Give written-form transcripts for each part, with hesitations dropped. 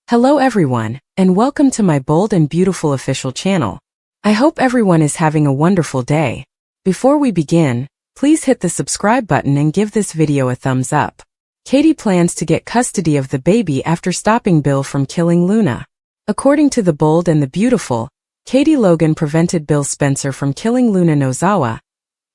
Hello everyone, and welcome to my bold and beautiful official channel. I hope everyone is having a wonderful day. Before we begin, please hit the subscribe button and give this video a thumbs up. Katie plans to get custody of the baby after stopping Bill from killing Luna. According to The Bold and the Beautiful, Katie Logan prevented Bill Spencer from killing Luna Nozawa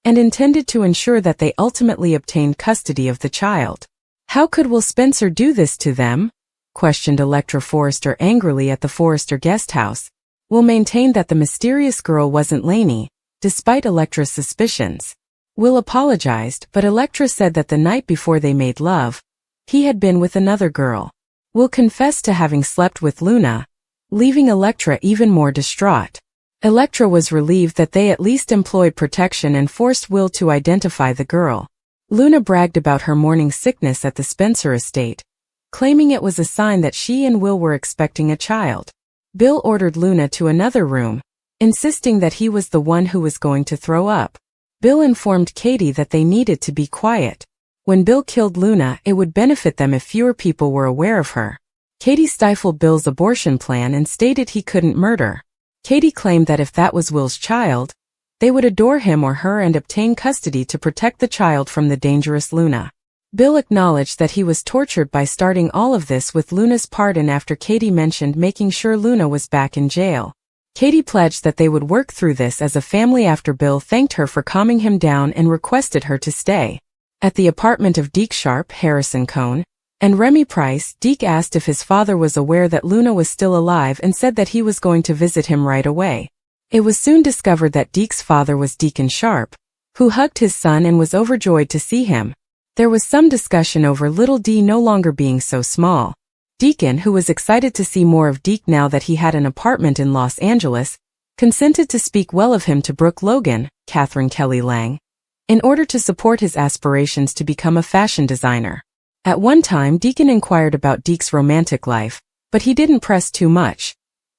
and intended to ensure that they ultimately obtained custody of the child. How could Will Spencer do this to them? Questioned Electra Forrester angrily at the Forrester guest house. Will maintained that the mysterious girl wasn't Lainey, despite Electra's suspicions. Will apologized, but Electra said that the night before they made love, he had been with another girl. Will confessed to having slept with Luna, leaving Electra even more distraught. Electra was relieved that they at least employed protection and forced Will to identify the girl. Luna bragged about her morning sickness at the Spencer estate, claiming it was a sign that she and Will were expecting a child. Bill ordered Luna to another room, insisting that he was the one who was going to throw up. Bill informed Katie that they needed to be quiet. When Bill killed Luna, it would benefit them if fewer people were aware of her. Katie stifled Bill's abortion plan and stated he couldn't murder. Katie claimed that if that was Will's child, they would adore him or her and obtain custody to protect the child from the dangerous Luna. Bill acknowledged that he was tortured by starting all of this with Luna's pardon after Katie mentioned making sure Luna was back in jail. Katie pledged that they would work through this as a family after Bill thanked her for calming him down and requested her to stay. At the apartment of Deke Sharp, Harrison Cohn, and Remy Price, Deke asked if his father was aware that Luna was still alive and said that he was going to visit him right away. It was soon discovered that Deke's father was Deacon Sharp, who hugged his son and was overjoyed to see him. There was some discussion over little D no longer being so small. Deacon, who was excited to see more of Deke now that he had an apartment in Los Angeles, consented to speak well of him to Brooke Logan, Catherine Kelly Lang, in order to support his aspirations to become a fashion designer. At one time, Deacon inquired about Deke's romantic life, but he didn't press too much.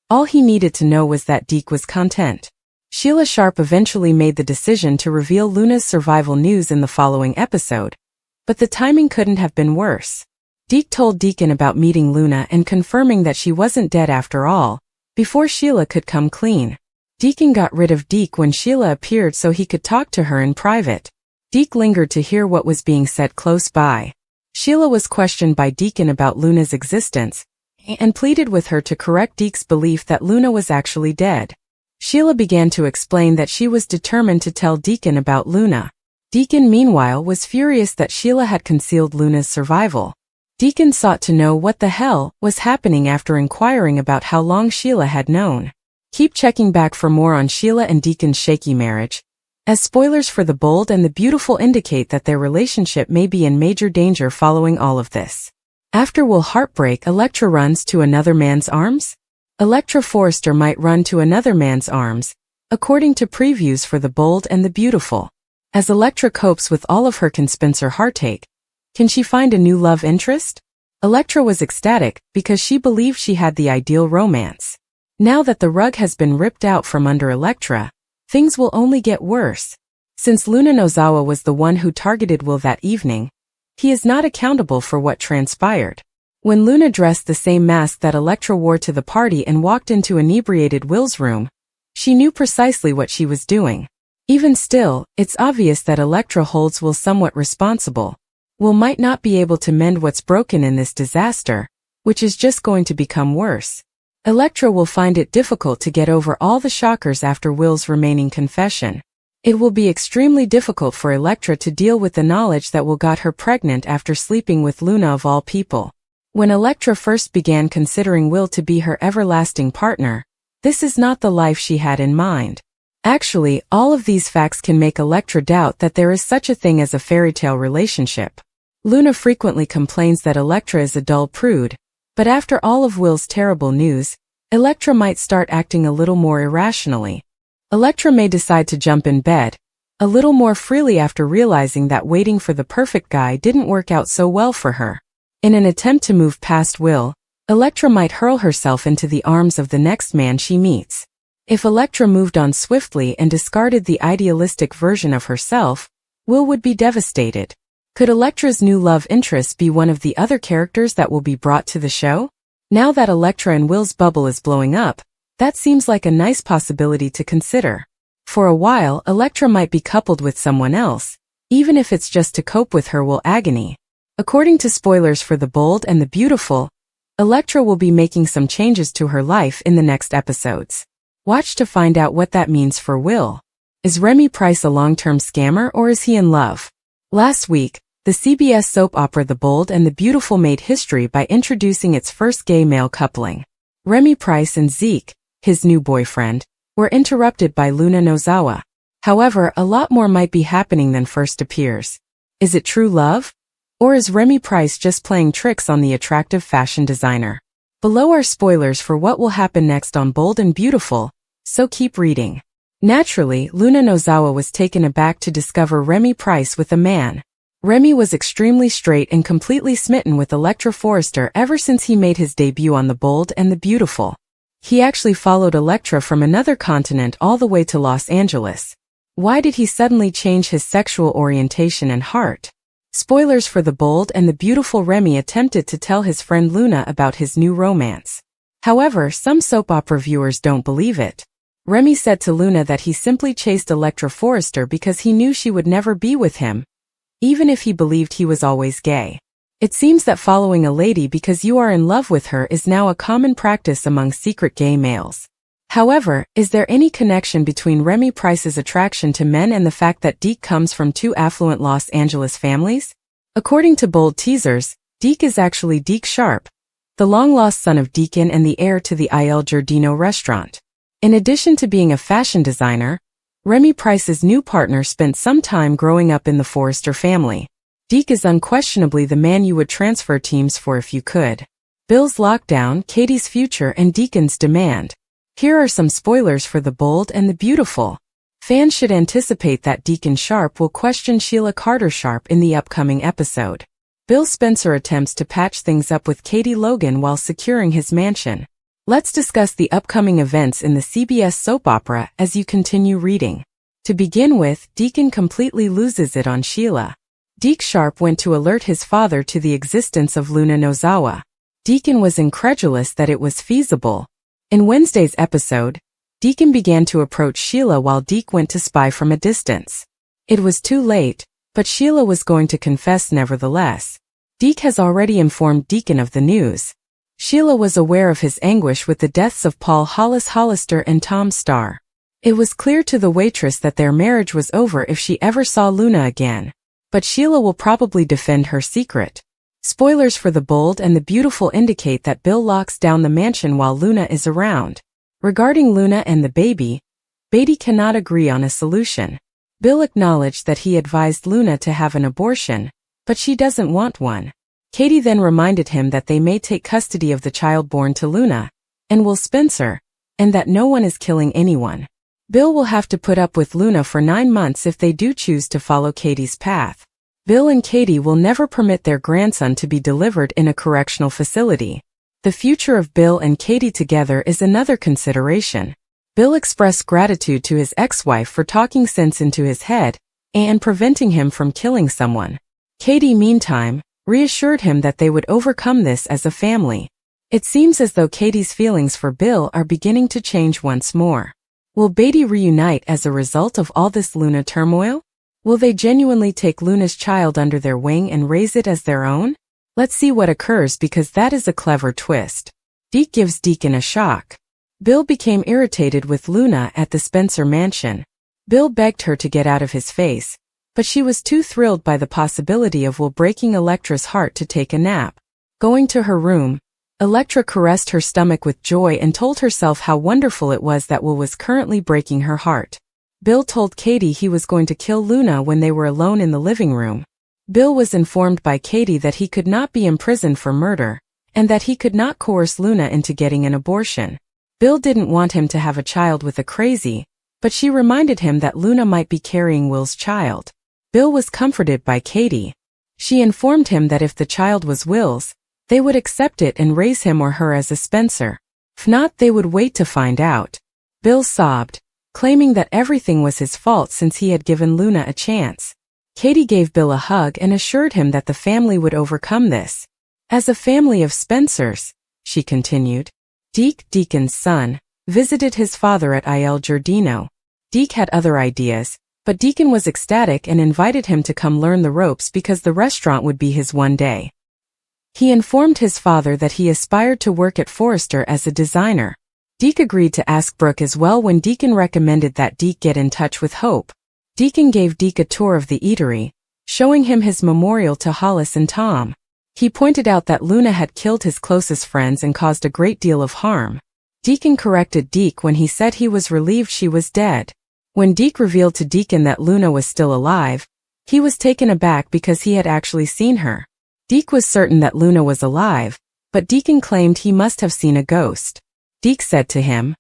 All he needed to know was that Deke was content. Sheila Sharp eventually made the decision to reveal Luna's survival news in the following episode, but the timing couldn't have been worse. Deke told Deacon about meeting Luna and confirming that she wasn't dead after all, before Sheila could come clean. Deacon got rid of Deke when Sheila appeared so he could talk to her in private. Deke lingered to hear what was being said close by. Sheila was questioned by Deacon about Luna's existence, and pleaded with her to correct Deke's belief that Luna was actually dead. Sheila began to explain that she was determined to tell Deacon about Luna. Deacon, meanwhile, was furious that Sheila had concealed Luna's survival. Deacon sought to know what the hell was happening after inquiring about how long Sheila had known. Keep checking back for more on Sheila and Deacon's shaky marriage, as spoilers for The Bold and the Beautiful indicate that their relationship may be in major danger following all of this. After Will heartbreak, Electra runs to another man's arms? Electra Forrester might run to another man's arms, according to previews for The Bold and the Beautiful. As Electra copes with all of her Spencer heartache, can she find a new love interest? Electra was ecstatic because she believed she had the ideal romance. Now that the rug has been ripped out from under Electra, things will only get worse. Since Luna Nozawa was the one who targeted Will that evening, he is not accountable for what transpired. When Luna dressed the same mask that Electra wore to the party and walked into inebriated Will's room, she knew precisely what she was doing. Even still, it's obvious that Electra holds Will somewhat responsible. Will might not be able to mend what's broken in this disaster, which is just going to become worse. Electra will find it difficult to get over all the shockers after Will's remaining confession. It will be extremely difficult for Electra to deal with the knowledge that Will got her pregnant after sleeping with Luna of all people. When Electra first began considering Will to be her everlasting partner, this is not the life she had in mind. Actually, all of these facts can make Electra doubt that there is such a thing as a fairy tale relationship. Luna frequently complains that Electra is a dull prude, but after all of Will's terrible news, Electra might start acting a little more irrationally. Electra may decide to jump in bed a little more freely after realizing that waiting for the perfect guy didn't work out so well for her. In an attempt to move past Will, Electra might hurl herself into the arms of the next man she meets. If Electra moved on swiftly and discarded the idealistic version of herself, Will would be devastated. Could Electra's new love interest be one of the other characters that will be brought to the show? Now that Elektra and Will's bubble is blowing up, that seems like a nice possibility to consider. For a while, Elektra might be coupled with someone else, even if it's just to cope with her Will agony. According to spoilers for The Bold and the Beautiful, Elektra will be making some changes to her life in the next episodes. Watch to find out what that means for Will. Is Remy Price a long-term scammer or is he in love? Last week, the CBS soap opera The Bold and the Beautiful made history by introducing its first gay male coupling. Remy Price and Zeke, his new boyfriend, were interrupted by Luna Nozawa. However, a lot more might be happening than first appears. Is it true love? Or is Remy Price just playing tricks on the attractive fashion designer? Below are spoilers for what will happen next on Bold and Beautiful, so keep reading. Naturally, Luna Nozawa was taken aback to discover Remy Price with a man. Remy was extremely straight and completely smitten with Elektra Forrester ever since he made his debut on The Bold and the Beautiful. He actually followed Elektra from another continent all the way to Los Angeles. Why did he suddenly change his sexual orientation and heart? Spoilers for The Bold and the Beautiful. Remy attempted to tell his friend Luna about his new romance. However, some soap opera viewers don't believe it. Remy said to Luna that he simply chased Elektra Forrester because he knew she would never be with him, even if he believed he was always gay. It seems that following a lady because you are in love with her is now a common practice among secret gay males. However, is there any connection between Remy Price's attraction to men and the fact that Deke comes from two affluent Los Angeles families? According to Bold teasers, Deke is actually Deke Sharp, the long-lost son of Deacon and the heir to the Il Giardino restaurant. In addition to being a fashion designer, Remy Price's new partner spent some time growing up in the Forrester family. Deke is unquestionably the man you would transfer teams for if you could. Bill's lockdown, Katie's future, and Deacon's demand. Here are some spoilers for The Bold and the Beautiful. Fans should anticipate that Deacon Sharp will question Sheila Carter Sharp in the upcoming episode. Bill Spencer attempts to patch things up with Katie Logan while securing his mansion. Let's discuss the upcoming events in the CBS soap opera as you continue reading. To begin with, Deacon completely loses it on Sheila. Deke Sharp went to alert his father to the existence of Luna Nozawa. Deacon was incredulous that it was feasible. In Wednesday's episode, Deacon began to approach Sheila while Deke went to spy from a distance. It was too late, but Sheila was going to confess nevertheless. Deke has already informed Deacon of the news. Sheila was aware of his anguish with the deaths of Paul Hollis Hollister and Tom Starr. It was clear to the waitress that their marriage was over if she ever saw Luna again. But Sheila will probably defend her secret. Spoilers for The Bold and the Beautiful indicate that Bill locks down the mansion while Luna is around. Regarding Luna and the baby, Beatty cannot agree on a solution. Bill acknowledged that he advised Luna to have an abortion, but she doesn't want one. Katie then reminded him that they may take custody of the child born to Luna and Will Spencer, and that no one is killing anyone. Bill will have to put up with Luna for 9 months if they do choose to follow Katie's path. Bill and Katie will never permit their grandson to be delivered in a correctional facility. The future of Bill and Katie together is another consideration. Bill expressed gratitude to his ex-wife for talking sense into his head and preventing him from killing someone. Katie, meantime, reassured him that they would overcome this as a family. It seems as though Katie's feelings for Bill are beginning to change once more. Will Beatty reunite as a result of all this Luna turmoil? Will they genuinely take Luna's child under their wing and raise it as their own? Let's see what occurs because that is a clever twist. Deke gives Deacon a shock. Bill became irritated with Luna at the Spencer mansion. Bill begged her to get out of his face, but she was too thrilled by the possibility of Will breaking Elektra's heart to take a nap. Going to her room, Elektra caressed her stomach with joy and told herself how wonderful it was that Will was currently breaking her heart. Bill told Katie he was going to kill Luna when they were alone in the living room. Bill was informed by Katie that he could not be imprisoned for murder, and that he could not coerce Luna into getting an abortion. Bill didn't want him to have a child with a crazy, but she reminded him that Luna might be carrying Will's child. Bill was comforted by Katie. She informed him that if the child was Will's, they would accept it and raise him or her as a Spencer. If not, they would wait to find out. Bill sobbed, claiming that everything was his fault since he had given Luna a chance. Katie gave Bill a hug and assured him that the family would overcome this. As a family of Spencers, she continued. Deke, Deacon's son, visited his father at Il Giardino. Deke had other ideas, but Deacon was ecstatic and invited him to come learn the ropes because the restaurant would be his one day. He informed his father that he aspired to work at Forrester as a designer. Deke agreed to ask Brooke as well when Deacon recommended that Deke get in touch with Hope. Deacon gave Deke a tour of the eatery, showing him his memorial to Hollis and Tom. He pointed out that Luna had killed his closest friends and caused a great deal of harm. Deacon corrected Deke when he said he was relieved she was dead. When Deke revealed to Deacon that Luna was still alive, he was taken aback because he had actually seen her. Deke was certain that Luna was alive, but Deacon claimed he must have seen a ghost. Deke said to him,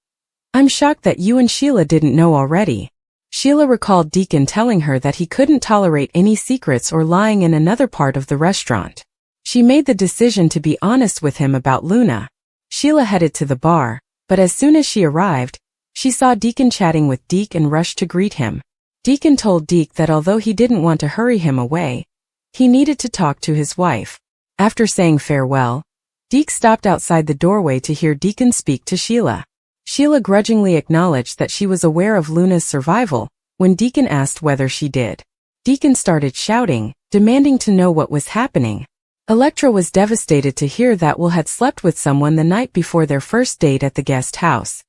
"I'm shocked that you and Sheila didn't know already." Sheila recalled Deacon telling her that he couldn't tolerate any secrets or lying in another part of the restaurant. She made the decision to be honest with him about Luna. Sheila headed to the bar, but as soon as she arrived, she saw Deacon chatting with Deke and rushed to greet him. Deacon told Deke that although he didn't want to hurry him away, he needed to talk to his wife. After saying farewell, Deke stopped outside the doorway to hear Deacon speak to Sheila. Sheila grudgingly acknowledged that she was aware of Luna's survival when Deacon asked whether she did. Deacon started shouting, demanding to know what was happening. Electra was devastated to hear that Will had slept with someone the night before their first date at the guest house.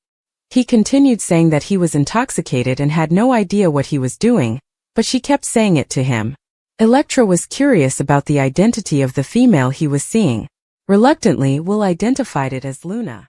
He continued saying that he was intoxicated and had no idea what he was doing, but she kept saying it to him. Electra was curious about the identity of the female he was seeing. Reluctantly, Will identified it as Luna.